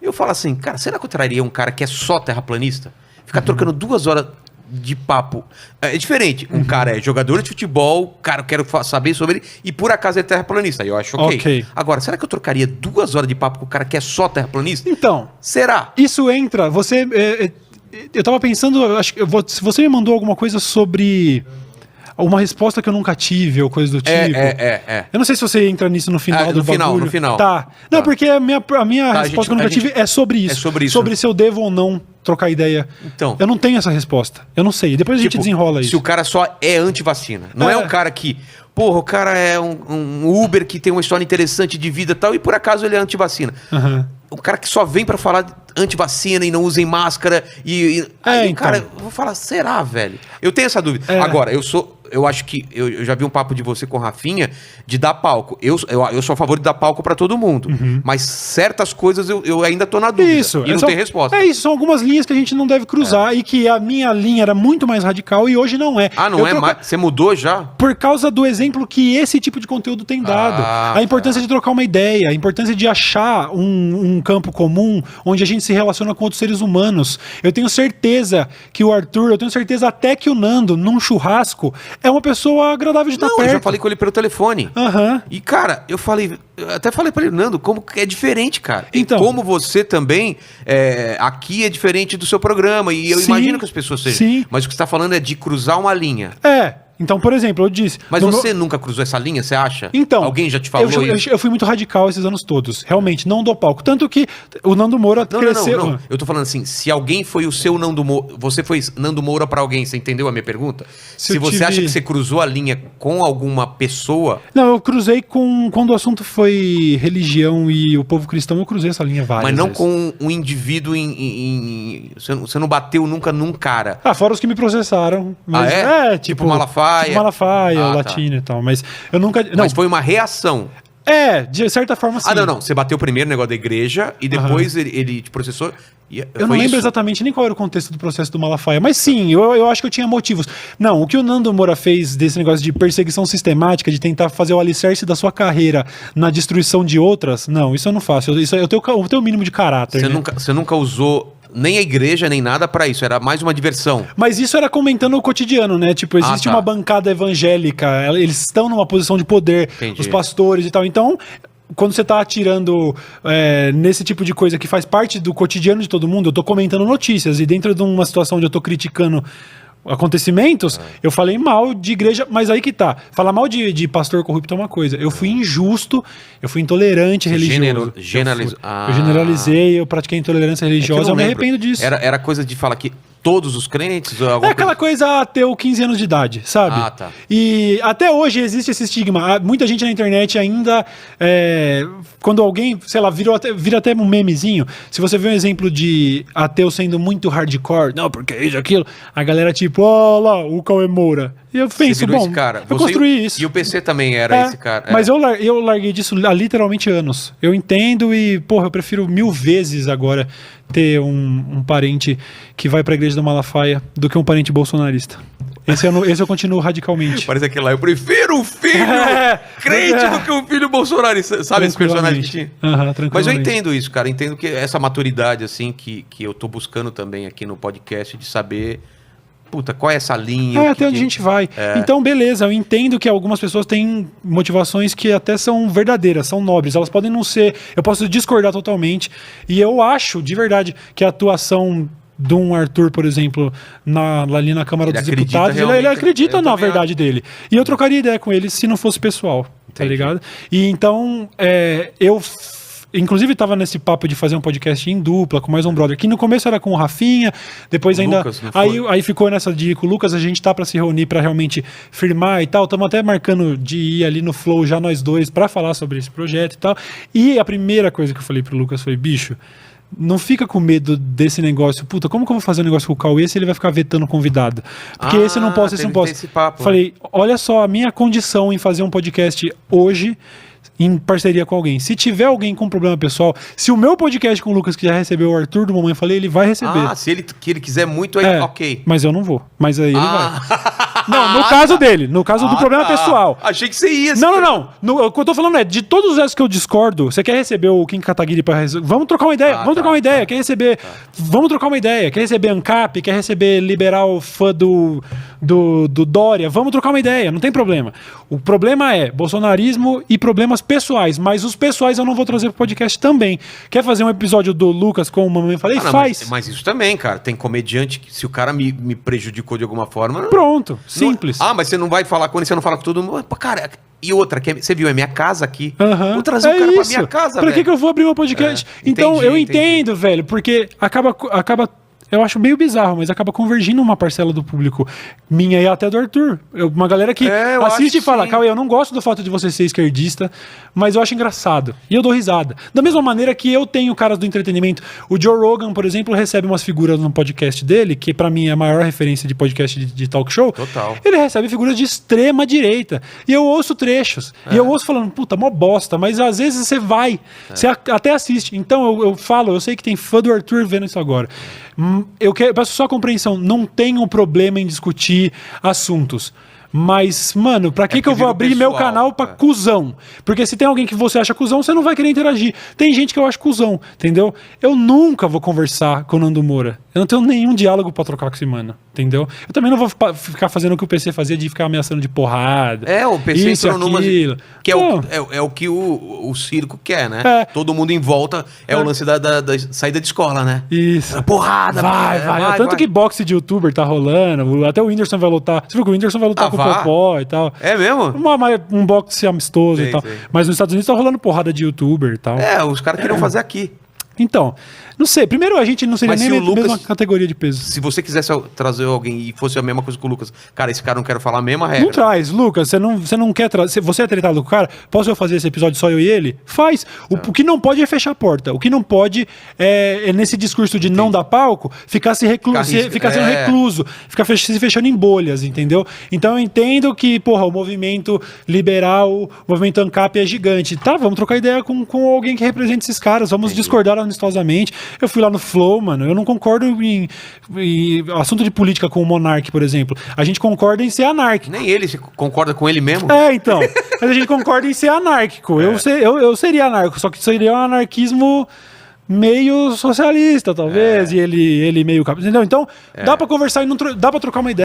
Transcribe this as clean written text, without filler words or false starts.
Eu falo assim, cara, será que eu traria um cara que é só terraplanista? Ficar trocando 2 horas de papo. É diferente. Um cara é jogador de futebol, cara, eu quero saber sobre ele, e por acaso é terraplanista. Aí eu acho ok. Agora, será que eu trocaria 2 horas de papo com o cara que é só terraplanista? Então. Será? Isso entra. Eu tava pensando, acho que se você me mandou alguma coisa sobre uma resposta que eu nunca tive, ou coisa do tipo. Eu não sei se você entra nisso no final do bagulho. No final. Tá. Não, porque a minha resposta que eu nunca tive é sobre isso. É sobre isso. Sobre se eu devo ou não trocar ideia. Então. Eu não tenho essa resposta. Eu não sei. Depois a gente desenrola isso. Se o cara só é anti-vacina. Não é um cara que... Porra, o cara é um Uber que tem uma história interessante de vida e tal, e por acaso ele é anti-vacina. O cara que só vem pra falar anti-vacina e não usem máscara aí, cara, eu vou falar, será, velho? Eu tenho essa dúvida. Agora, eu acho que eu já vi um papo de você com o Rafinha de dar palco. Eu sou a favor de dar palco pra todo mundo. Mas certas coisas eu ainda tô na dúvida. Isso. E não tem resposta. É isso, são algumas linhas que a gente não deve cruzar e que a minha linha era muito mais radical e hoje não é. Ah, não é mais? Você mudou já? Por causa do exemplo que esse tipo de conteúdo tem dado. A importância de trocar uma ideia, a importância de achar um campo comum onde a gente se relaciona com outros seres humanos. Eu tenho certeza que o Arthur, eu tenho certeza até que o Nando, num churrasco, é uma pessoa agradável de estar perto. Eu já falei com ele pelo telefone. E, cara, eu até falei pra ele, Nando, como que é diferente, cara. Então, e como você também, aqui é diferente do seu programa, e eu imagino que as pessoas sejam. Sim. Mas o que você tá falando é de cruzar uma linha. Então, por exemplo, eu disse... Mas você nunca cruzou essa linha, você acha? Então... Alguém já te falou isso? Eu fui muito radical esses anos todos. Realmente, não dou palco. Tanto que o Nando Moura cresceu... Não. Eu tô falando assim, se alguém foi o seu Nando Moura... Você foi Nando Moura pra alguém, você entendeu a minha pergunta? Se você acha que você cruzou a linha com alguma pessoa... Não, eu cruzei quando o assunto foi religião e o povo cristão, eu cruzei essa linha várias vezes. Mas não com um indivíduo Você não bateu nunca num cara. Fora os que me processaram. Mas tipo Malafaia. Tipo Malafaia, o Latino e tal. Mas eu nunca... Não. Mas foi uma reação. De certa forma, sim. Não. Você bateu primeiro no negócio da igreja e depois ele te processou. Eu não lembro exatamente nem qual era o contexto do processo do Malafaia. Mas sim, eu acho que eu tinha motivos. Não, o que o Nando Moura fez desse negócio de perseguição sistemática, de tentar fazer o alicerce da sua carreira na destruição de outras, não, isso eu não faço. Eu tenho o mínimo de caráter. Você nunca usou... Nem a igreja, nem nada pra isso. Era mais uma diversão. Mas isso era comentando o cotidiano, né? Tipo, existe uma bancada evangélica, eles estão numa posição de poder, os pastores e tal. Então, quando você tá atirando nesse tipo de coisa que faz parte do cotidiano de todo mundo, eu tô comentando notícias. E dentro de uma situação onde eu tô criticando acontecimentos, eu falei mal de igreja, mas aí que tá. Falar mal de pastor corrupto é uma coisa. Eu fui injusto, eu fui intolerante religioso. Eu generalizei, eu pratiquei intolerância religiosa, eu me arrependo disso. Era coisa de falar que todos os crentes? Aquela coisa ateu 15 anos de idade, sabe? E até hoje existe esse estigma. Muita gente na internet ainda, quando alguém, sei lá, vira até um memezinho. Se você vê um exemplo de ateu sendo muito hardcore, não, porque isso, aquilo, a galera tipo, ó lá, o Cauê Moura. E eu penso, bom, eu construí isso. E o PC também era esse cara. Mas eu larguei disso há literalmente anos. Eu entendo e, porra, eu prefiro 1000 vezes agora ter um parente que vai pra igreja do Malafaia do que um parente bolsonarista. Esse eu continuo radicalmente. Parece aquele lá, eu prefiro um filho crente do que um filho bolsonarista. Sabe esse personagem que tinha? Mas eu entendo isso, cara. Entendo que essa maturidade, assim, que eu tô buscando também aqui no podcast, de saber... Puta, qual é essa linha? Até onde a gente vai. Então, beleza, eu entendo que algumas pessoas têm motivações que até são verdadeiras, são nobres. Elas podem não ser... Eu posso discordar totalmente. E eu acho, de verdade, que a atuação de um Arthur, por exemplo, ali na Câmara dos Deputados, ele acredita na verdade dele. E eu trocaria ideia com ele se não fosse pessoal, tá ligado? E então, inclusive estava nesse papo de fazer um podcast em dupla com mais um brother, que no começo era com o Rafinha, depois ainda Lucas, aí ficou nessa de com o Lucas, a gente tá para se reunir para realmente firmar e tal, estamos até marcando de ir ali no Flow já nós dois para falar sobre esse projeto e tal. E a primeira coisa que eu falei pro Lucas foi, bicho, não fica com medo desse negócio. Puta, como que eu vou fazer um negócio com o Cauê se ele vai ficar vetando convidado? Porque esse eu não posso, esse eu não posso. Falei, olha só a minha condição em fazer um podcast hoje em parceria com alguém. Se tiver alguém com problema pessoal, se o meu podcast com o Lucas, que já recebeu o Arthur do Mamãe Falei, ele vai receber. Se ele quiser muito, aí ok. Mas eu não vou. Mas aí ele vai. Não, no caso dele. No caso do problema pessoal. Achei que você ia. Não. O que eu tô falando é, de todos os que eu discordo, você quer receber o Kim Kataguiri pra resolver? Vamos trocar uma ideia. Vamos trocar uma ideia. Quer receber... Vamos trocar uma ideia. Quer receber ANCAP? Quer receber liberal fã do Dória? Vamos trocar uma ideia. Não tem problema. O problema é bolsonarismo e problemas pessoais. Mas os pessoais eu não vou trazer pro podcast também. Quer fazer um episódio do Lucas com o Mamãe Falei? Faz. Mas isso também, cara. Tem comediante que se o cara me prejudicou de alguma forma... Pronto. Simples. Mas você não vai falar com ele, você não fala com todo mundo. Pô, cara, e outra, você viu, é minha casa aqui. Vou trazer um cara pra minha casa, velho. Pra que eu vou abrir meu podcast? Então, eu entendo, velho, porque acaba eu acho meio bizarro, mas acaba convergindo uma parcela do público minha e até do Arthur. Uma galera que assiste e fala, Cauê, eu não gosto do fato de você ser esquerdista, mas eu acho engraçado. E eu dou risada. Da mesma maneira que eu tenho caras do entretenimento. O Joe Rogan, por exemplo, recebe umas figuras no podcast dele, que pra mim é a maior referência de podcast de talk show. Total. Ele recebe figuras de extrema direita. E eu ouço trechos. E eu ouço falando, puta, mó bosta. Mas às vezes você vai. Você até assiste. Então eu falo, eu sei que tem fã do Arthur vendo isso agora. Eu peço só compreensão, não tenho problema em discutir assuntos. Mas, mano, pra que eu vou abrir meu canal pra cuzão? Porque se tem alguém que você acha cuzão, você não vai querer interagir. Tem gente que eu acho cuzão, entendeu? Eu nunca vou conversar com o Nando Moura. Eu não tenho nenhum diálogo pra trocar com esse mano, entendeu? Eu também não vou ficar fazendo o que o PC fazia de ficar ameaçando de porrada. O PC isso, aquilo. Que é o que o circo quer, né? Todo mundo em volta o lance da saída de escola, né? Isso. Porrada. Vai. Tanto que boxe de youtuber tá rolando, até o Whindersson vai lutar. Você viu que o Whindersson vai lutar com o Popó e tal. É mesmo? Um boxe amistoso e tal. Sei. Mas nos Estados Unidos tá rolando porrada de youtuber e tal. Os caras queriam fazer aqui. Então, não sei. Primeiro, a gente não seria nem a mesma categoria de peso. Se você quisesse trazer alguém e fosse a mesma coisa com o Lucas, cara, esse cara não quer falar a mesma regra. Não traz, Lucas. Você não quer trazer. Você é tretado com o cara? Posso eu fazer esse episódio só eu e ele? Faz. O que não pode é fechar a porta. O que não pode é nesse discurso de não dar palco, ficar sendo recluso, ficar se fechando em bolhas, entendeu? Então eu entendo que, o movimento liberal, o movimento ANCAP é gigante. Tá, vamos trocar ideia com alguém que represente esses caras. Vamos discordar amistosamente. Eu fui lá no Flow, mano. Eu não concordo em assunto de política com o Monark, por exemplo. A gente concorda em ser anárquico. Nem ele concorda com ele mesmo? Então. Mas a gente concorda em ser anárquico. Eu seria anárquico, só que seria um anarquismo meio socialista, talvez. E ele meio... Entendeu? Então, dá pra conversar e dá pra trocar uma ideia.